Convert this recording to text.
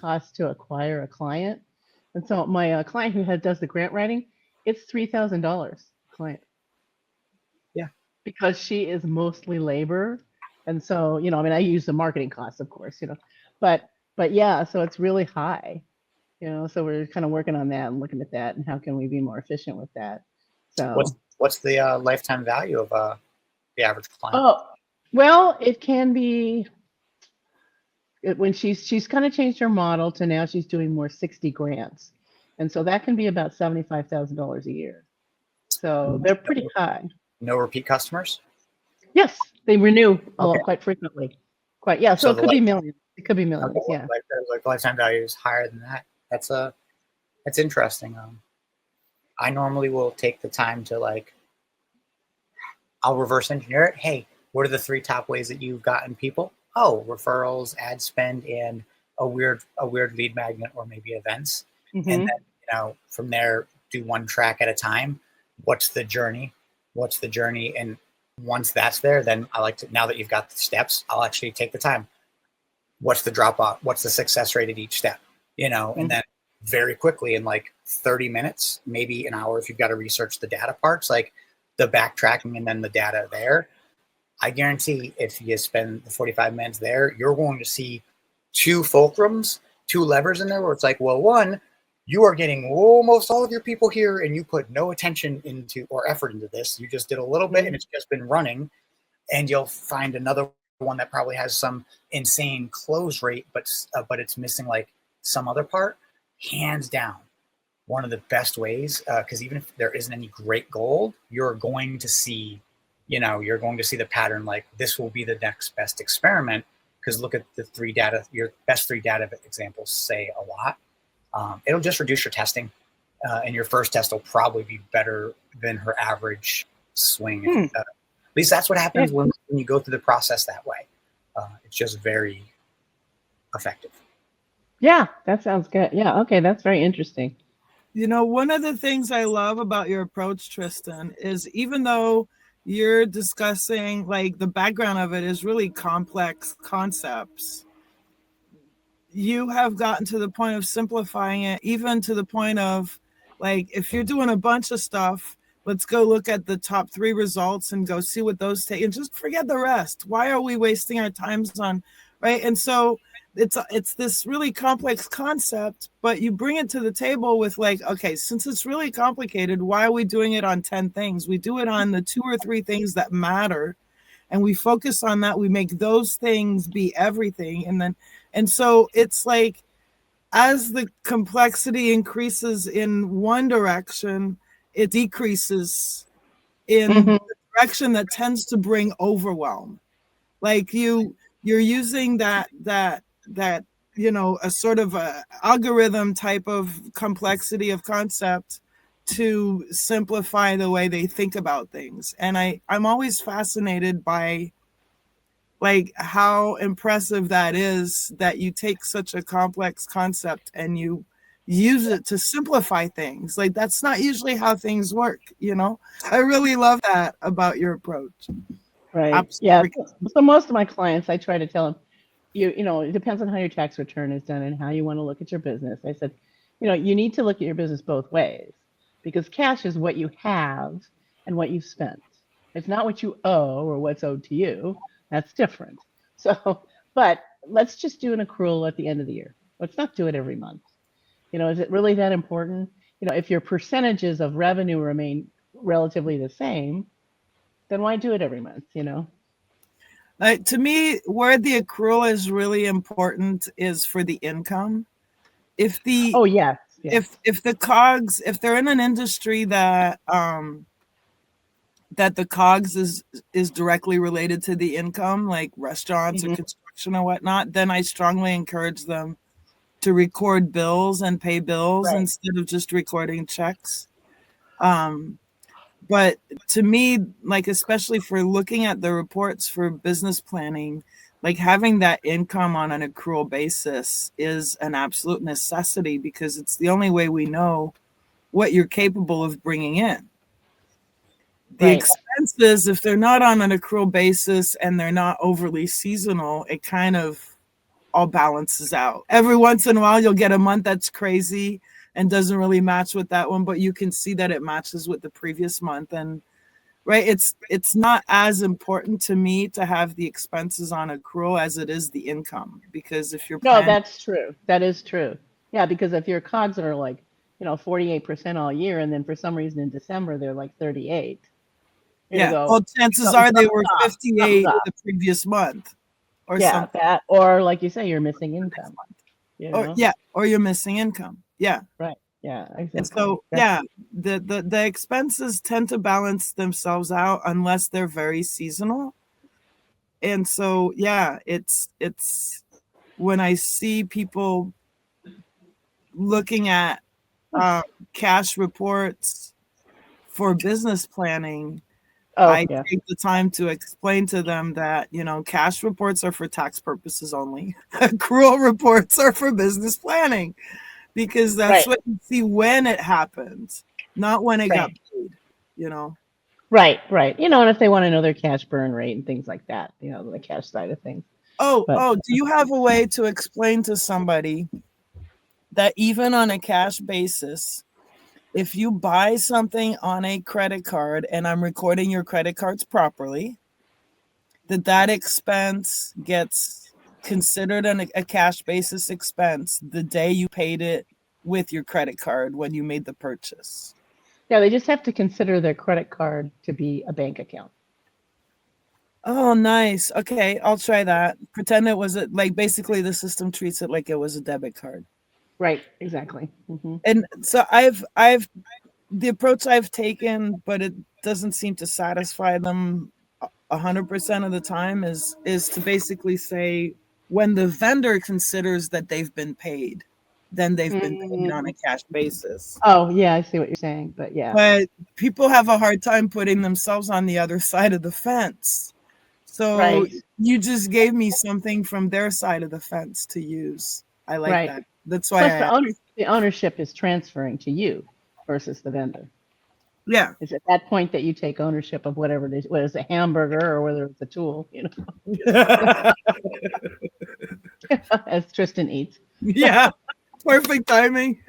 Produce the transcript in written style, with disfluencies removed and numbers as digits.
costs to acquire a client. And so my client who does the grant writing, it's $3,000 client Yeah. because she is mostly labor. And so, I mean, I use the marketing costs, of course, but yeah, so it's really high, so we're kind of working on that and looking at that and how can we be more efficient with that. What's the lifetime value of the average client? Oh, well, it can be when she's kind of changed her model to now she's doing more 60 grants. And so that can be about $75,000 a year. So they're pretty high. No repeat customers? Yes, they renew Okay. quite frequently. Yeah, so it could be millions. It could be millions, okay, yeah. Like lifetime value is higher than that. That's interesting. I normally will take the time to I'll reverse engineer it. Hey, what are the 3 top ways that you've gotten people? Oh, referrals, ad spend, and a weird lead magnet, or maybe events. Mm-hmm. And then, from there, do one track at a time. What's the journey? And once that's there, then I like to, now that you've got the steps, I'll actually take the time. What's the drop off? What's the success rate at each step? Mm-hmm. And then very quickly in 30 minutes, maybe an hour, if you've got to research the data parts, like the backtracking and then the data there, I guarantee if you spend the 45 minutes there, you're going to see 2 fulcrums, 2 levers in there where it's like, well, one, you are getting almost all of your people here and you put no attention into or effort into this. You just did a little bit and it's just been running. And you'll find another one that probably has some insane close rate, but it's missing some other part. Hands down, one of the best ways, because even if there isn't any great gold, you're going to see the pattern. This will be the next best experiment, because look at the 3 data, your best 3 data examples say a lot. It'll just reduce your testing, and your first test will probably be better than her average swing. At least that's what happens when you go through the process that way. It's just very effective. Yeah, that sounds good. Yeah, okay, that's very interesting. One of the things I love about your approach, Tristan, is even though you're discussing the background of it is really complex concepts, you have gotten to the point of simplifying it, even to the point of if you're doing a bunch of stuff, let's go look at the top 3 results and go see what those take, and just forget the rest. Why are we wasting our times on, right? And so it's this really complex concept, but you bring it to the table with okay, since it's really complicated, why are we doing it on 10 things? We do it on the 2 or 3 things that matter, and we focus on that. We make those things be everything. And so it's as the complexity increases in one direction, it decreases in the direction that tends to bring overwhelm. You're using that a sort of a algorithm type of complexity of concept to simplify the way they think about things. And I'm always fascinated by how impressive that is, that you take such a complex concept and you use it to simplify things. That's not usually how things work. I really love that about your approach. Right. Absolutely. Yeah. So most of my clients, I try to tell them, it depends on how your tax return is done and how you want to look at your business. I said, you need to look at your business both ways, because cash is what you have and what you've spent. It's not what you owe or what's owed to you. That's different. So, but let's just do an accrual at the end of the year. Let's not do it every month. Is it really that important? If your percentages of revenue remain relatively the same, then why do it every month? To me, where the accrual is really important is for the income. If the if the COGS, if they're in an industry that the COGS is directly related to the income, like restaurants or construction or whatnot, then I strongly encourage them to record bills and pay bills instead of just recording checks. But to me, especially for looking at the reports for business planning, having that income on an accrual basis is an absolute necessity, because it's the only way we know what you're capable of bringing in. The expenses, if they're not on an accrual basis and they're not overly seasonal, it kind of all balances out. Every once in a while, you'll get a month that's crazy and doesn't really match with that one, but you can see that it matches with the previous month. And right, it's not as important to me to have the expenses on accrual as it is the income, because if you're No, that's true. That is true. Yeah, because if your COGS are like, 48% all year, and then for some reason in December they're like 38. Yeah. Well, chances are they were 58 the previous month, or something. That, or like you say, you're missing income. Or you're missing income. Yeah. Right. Yeah. Exactly. And so the expenses tend to balance themselves out unless they're very seasonal. And so it's when I see people looking at cash reports for business planning, I take the time to explain to them that, cash reports are for tax purposes only. Accrual reports are for business planning, because that's what you see when it happened, not when it got paid, Right. And if they want to know their cash burn rate and things like that, the cash side of things. Do you have a way to explain to somebody that even on a cash basis, if you buy something on a credit card, and I'm recording your credit cards properly, that expense gets considered a cash basis expense the day you paid it with your credit card when you made the purchase? Yeah, they just have to consider their credit card to be a bank account. Oh, nice. Okay, I'll try that. Pretend it was basically the system treats it like it was a debit card. Right, exactly. Mm-hmm. And so I've the approach I've taken, but it doesn't seem to satisfy them 100% of the time, is to basically say, when the vendor considers that they've been paid, then they've been paid on a cash basis. Oh, yeah, I see what you're saying, but But people have a hard time putting themselves on the other side of the fence. So you just gave me something from their side of the fence to use. I like that. That's why the ownership is transferring to you versus the vendor. Yeah. It's at that point that you take ownership of whatever it is, whether it's a hamburger or whether it's a tool, as Tristan eats. Yeah. Perfect timing.